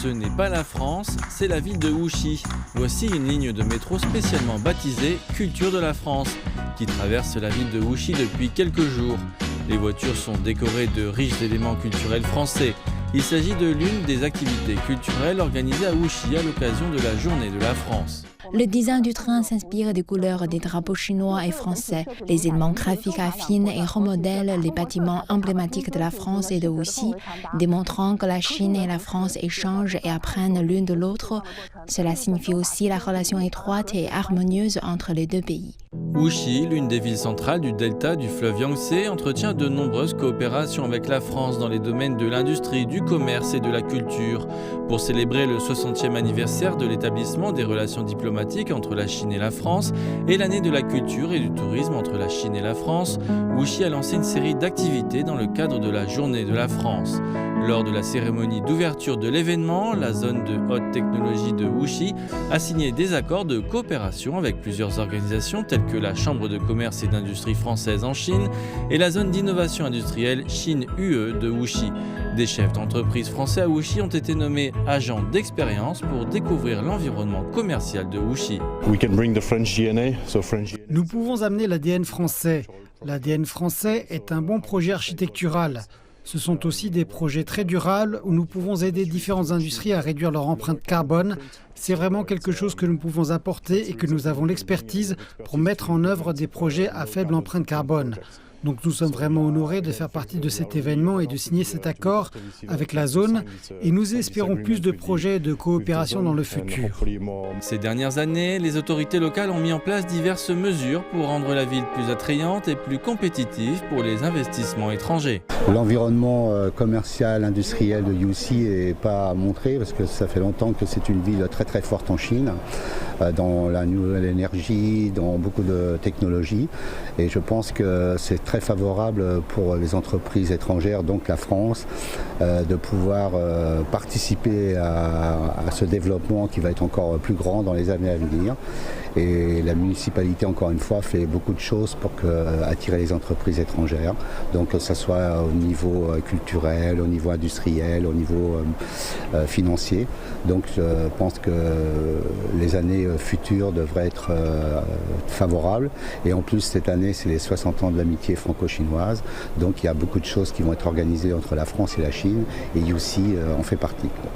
ce n'est pas la France, c'est la ville de Wuxi. Voici une ligne de métro spécialement baptisée Culture de la France, qui traverse la ville de Wuxi depuis quelques jours. Les voitures sont décorées de riches éléments culturels français. Il s'agit de l'une des activités culturelles organisées à Wuxi à l'occasion de la Journée de la France. Le design du train s'inspire des couleurs des drapeaux chinois et français. Les éléments graphiques affinent et remodèlent les bâtiments emblématiques de la France et de Wuxi, démontrant que la Chine et la France échangent et apprennent l'une de l'autre. Cela signifie aussi la relation étroite et harmonieuse entre les deux pays. Wuxi, l'une des villes centrales du delta du fleuve Yangtze, entretient de nombreuses coopérations avec la France dans les domaines de l'industrie, du commerce et de la culture. Pour célébrer le 60e anniversaire de l'établissement des relations diplomatiques entre la Chine et la France et l'année de la culture et du tourisme entre la Chine et la France, Wuxi a lancé une série d'activités dans le cadre de la Journée de la France. Lors de la cérémonie d'ouverture de l'événement, la zone de haute technologie de Wuxi a signé des accords de coopération avec plusieurs organisations telles que la Chambre de commerce et d'industrie française en Chine et la zone d'innovation industrielle Chine-UE de Wuxi. Des chefs d'entreprise français à Wuxi ont été nommés agents d'expérience pour découvrir l'environnement commercial de Wuxi. Nous pouvons amener l'ADN français. L'ADN français est un bon projet architectural. Ce sont aussi des projets très durables où nous pouvons aider différentes industries à réduire leur empreinte carbone. C'est vraiment quelque chose que nous pouvons apporter et que nous avons l'expertise pour mettre en œuvre des projets à faible empreinte carbone. Donc nous sommes vraiment honorés de faire partie de cet événement et de signer cet accord avec la zone et nous espérons plus de projets et de coopération dans le futur. Ces dernières années, les autorités locales ont mis en place diverses mesures pour rendre la ville plus attrayante et plus compétitive pour les investissements étrangers. L'environnement commercial, industriel de Wuxi n'est pas montré parce que ça fait longtemps que c'est une ville très très forte en Chine, dans la nouvelle énergie, dans beaucoup de technologies et je pense que c'est très favorable pour les entreprises étrangères, donc la France, de pouvoir participer à ce développement qui va être encore plus grand dans les années à venir. Et la municipalité, encore une fois, fait beaucoup de choses pour attirer les entreprises étrangères, donc que ce soit au niveau culturel, au niveau industriel, au niveau financier. Donc je pense que les années futures devraient être favorables. Et en plus, cette année, c'est les 60 ans de l'amitié franco-chinoise. Donc il y a beaucoup de choses qui vont être organisées entre la France et la Chine, et Wuxi en fait partie.